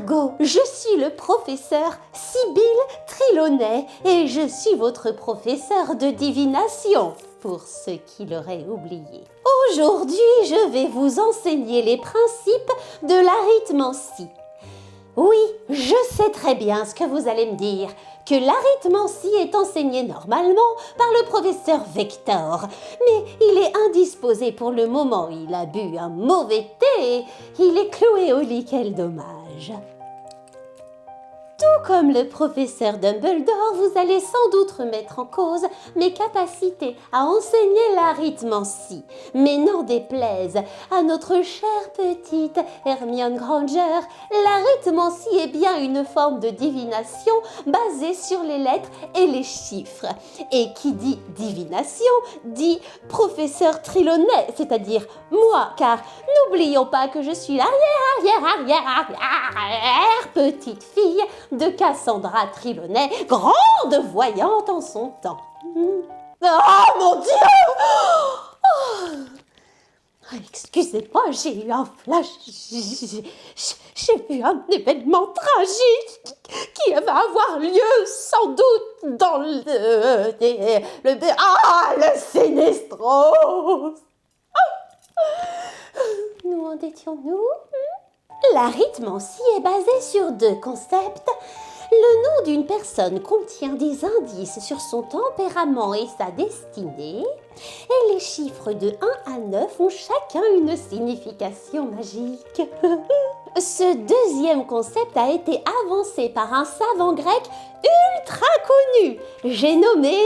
Margot, je suis le professeur Sibylle Trelaunay et je suis votre professeur de divination, pour ceux qui l'auraient oublié. Aujourd'hui, je vais vous enseigner les principes de l'arithmancie. Oui, je sais très bien ce que vous allez me dire, que l'arithmancie est enseignée normalement par le professeur Vector, mais il est indisposé pour le moment, il a bu un mauvais thé, il est cloué au lit, quel dommage. Tout comme le professeur Dumbledore, vous allez sans doute remettre en cause mes capacités à enseigner l'arithmancie. Mais n'en déplaise à notre chère petite Hermione Granger, l'arithmancie est bien une forme de divination basée sur les lettres et les chiffres. Et qui dit divination, dit professeur Trelaunay, c'est-à-dire moi, car n'oublions pas que je suis l'arrière petite fille de Cassandra Trelaunay, grande voyante en son temps. Oh mon Dieu! Excusez-moi, j'ai eu un flash, j'ai vu un événement tragique qui va avoir lieu sans doute dans le Sinistros. Nous en étions-nous? L'arithmancie est basée sur deux concepts. Le nom d'une personne contient des indices sur son tempérament et sa destinée, et les chiffres de 1 à 9 ont chacun une signification magique. Ce deuxième concept a été avancé par un savant grec ultra connu. J'ai nommé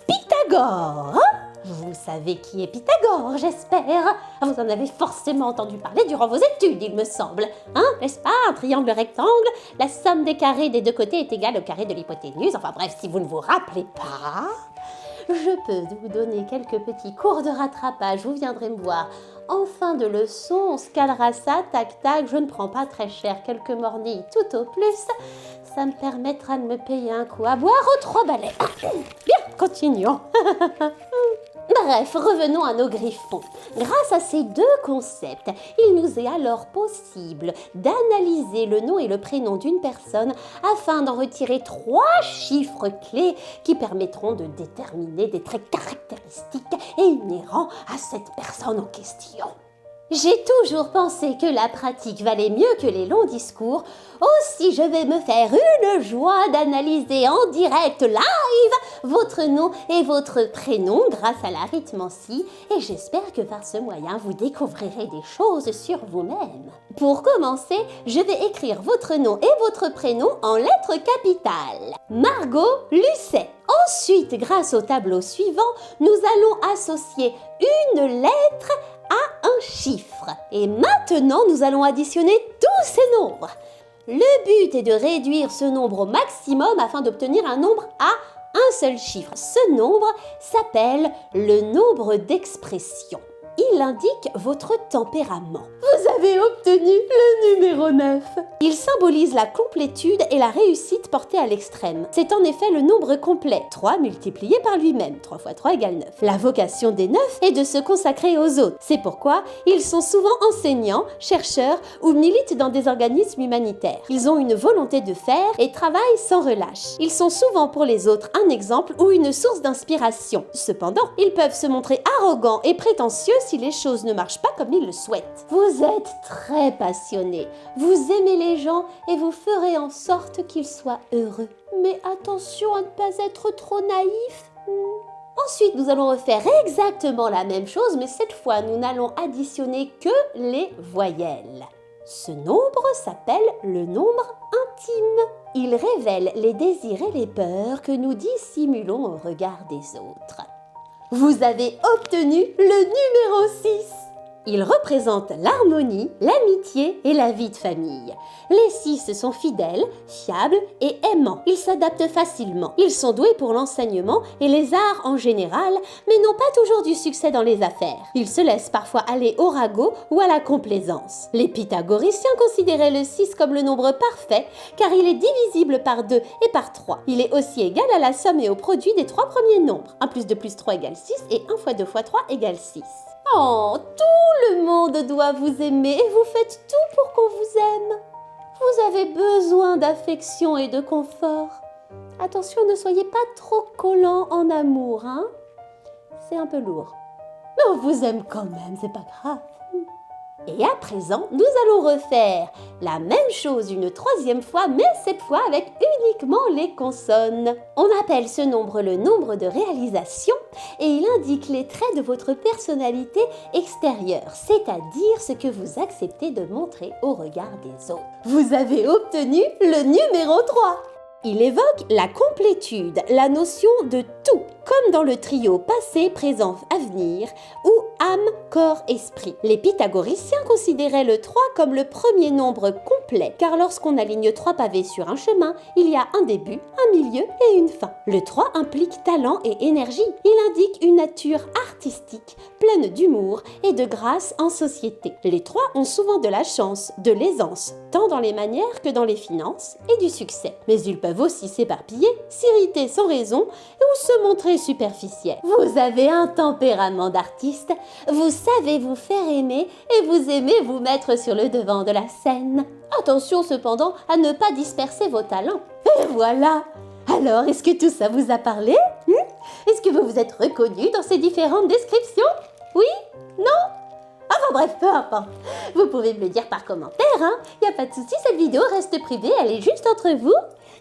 Pythagore. Vous savez qui est Pythagore, j'espère. Vous en avez forcément entendu parler durant vos études, il me semble. Hein, n'est-ce pas? Un triangle rectangle, la somme des carrés des deux côtés est égale au carré de l'hypoténuse. Enfin bref, si vous ne vous rappelez pas, je peux vous donner quelques petits cours de rattrapage. Vous viendrez me voir. En fin de leçon, on se calera ça, tac tac, je ne prends pas très cher, quelques mornilles tout au plus. Ça me permettra de me payer un coup à boire aux 3 balais. Bien, continuons. Bref, revenons à nos griffons. Grâce à ces deux concepts, il nous est alors possible d'analyser le nom et le prénom d'une personne afin d'en retirer 3 chiffres clés qui permettront de déterminer des traits caractéristiques et inhérents à cette personne en question. J'ai toujours pensé que la pratique valait mieux que les longs discours, aussi je vais me faire une joie d'analyser en direct live votre nom et votre prénom grâce à l'arithmancie, et j'espère que par ce moyen vous découvrirez des choses sur vous-même. Pour commencer, je vais écrire votre nom et votre prénom en lettres capitales. Margot Lucet. Ensuite, grâce au tableau suivant, nous allons associer une lettre à un chiffre. Et maintenant, nous allons additionner tous ces nombres. Le but est de réduire ce nombre au maximum afin d'obtenir un nombre à un seul chiffre. Ce nombre s'appelle le nombre d'expression. Il indique votre tempérament. Vous avez obtenu le numéro 9. Il symbolise la complétude et la réussite portée à l'extrême. C'est en effet le nombre complet, 3 multiplié par lui-même, 3 fois 3 égale 9. La vocation des 9 est de se consacrer aux autres. C'est pourquoi ils sont souvent enseignants, chercheurs ou militent dans des organismes humanitaires. Ils ont une volonté de faire et travaillent sans relâche. Ils sont souvent pour les autres un exemple ou une source d'inspiration. Cependant, ils peuvent se montrer arrogants et prétentieux si les choses ne marchent pas comme ils le souhaitent. Vous êtes très passionné, vous aimez les gens et vous ferez en sorte qu'ils soient heureux. Mais attention à ne pas être trop naïf. Ensuite, nous allons refaire exactement la même chose, mais cette fois, nous n'allons additionner que les voyelles. Ce nombre s'appelle le nombre intime. Il révèle les désirs et les peurs que nous dissimulons au regard des autres. Vous avez obtenu le numéro 6. Il représente l'harmonie, l'amitié et la vie de famille. Les 6 sont fidèles, fiables et aimants. Ils s'adaptent facilement. Ils sont doués pour l'enseignement et les arts en général, mais n'ont pas toujours du succès dans les affaires. Ils se laissent parfois aller au ragot ou à la complaisance. Les pythagoriciens considéraient le 6 comme le nombre parfait, car il est divisible par 2 et par 3. Il est aussi égal à la somme et au produit des 3 premiers nombres. 1 plus 2 plus 3 égale 6 et 1 fois 2 fois 3 égale 6. Oh, tout le monde doit vous aimer et vous faites tout pour qu'on vous aime. Vous avez besoin d'affection et de confort. Attention, ne soyez pas trop collant en amour, hein? C'est un peu lourd. Mais on vous aime quand même, c'est pas grave. Et à présent, nous allons refaire la même chose une troisième fois, mais cette fois avec uniquement les consonnes. On appelle ce nombre le nombre de réalisation et il indique les traits de votre personnalité extérieure, c'est-à-dire ce que vous acceptez de montrer au regard des autres. Vous avez obtenu le numéro 3. Il évoque la complétude, la notion de tout, comme dans le trio passé, présent, avenir, ou âme, corps, esprit. Les pythagoriciens considéraient le 3 comme le premier nombre complet, car lorsqu'on aligne 3 pavés sur un chemin, il y a un début, un milieu et une fin. Le 3 implique talent et énergie. Il indique une nature artistique, pleine d'humour et de grâce en société. Les 3 ont souvent de la chance, de l'aisance, tant dans les manières que dans les finances, et du succès. Mais ils peuvent aussi s'éparpiller, s'irriter sans raison ou se montrer superficiels. Vous avez un tempérament d'artiste, vous savez vous faire aimer et vous aimez vous mettre sur le devant de la scène. Attention cependant à ne pas disperser vos talents. Et voilà! Alors, est-ce que tout ça vous a parlé? Est-ce que vous vous êtes reconnu dans ces différentes descriptions? Oui? Non? Enfin bref, peu importe. Vous pouvez me le dire par commentaire, hein. Y a pas de souci, cette vidéo reste privée, elle est juste entre vous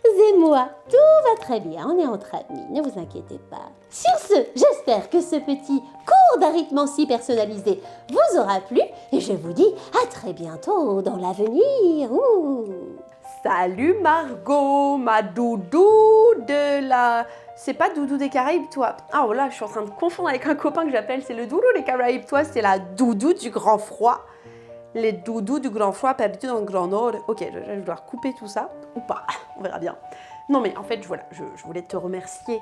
et moi. Tout va très bien, on est entre amis, ne vous inquiétez pas. Sur ce, j'espère que ce petit cours d'arithmancie personnalisé vous aura plu et je vous dis à très bientôt dans l'avenir. Salut Margot, ma doudou de la... C'est pas doudou des Caraïbes, toi. Ah oh là, je suis en train de confondre avec un copain que j'appelle, c'est le doudou des Caraïbes, toi, c'est la doudou du grand froid. Les doudous du grand froid perdus dans le grand nord. Ok, je dois couper tout ça, ou pas, on verra bien. Non mais en fait, voilà, je voulais te remercier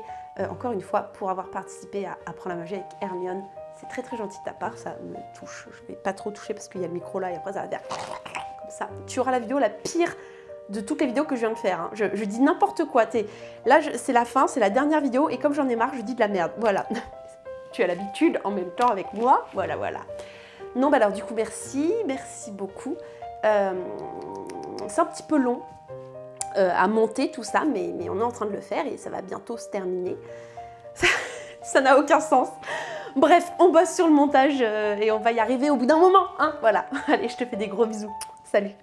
encore une fois pour avoir participé à Apprendre la magie avec Hermione. C'est très très gentil de ta part, ça me touche. Je vais pas trop toucher parce qu'il y a le micro là et après ça va faire comme ça. Tu auras la vidéo la pire de toutes les vidéos que je viens de faire. Hein. Je dis n'importe quoi. Là, c'est la fin, c'est la dernière vidéo et comme j'en ai marre, je dis de la merde. Voilà. Tu as l'habitude en même temps avec moi. Voilà, voilà. Non, bah alors du coup, merci beaucoup. C'est un petit peu long à monter tout ça, mais on est en train de le faire et ça va bientôt se terminer. Ça n'a aucun sens. Bref, on bosse sur le montage et on va y arriver au bout d'un moment. Hein, voilà. Allez, je te fais des gros bisous. Salut.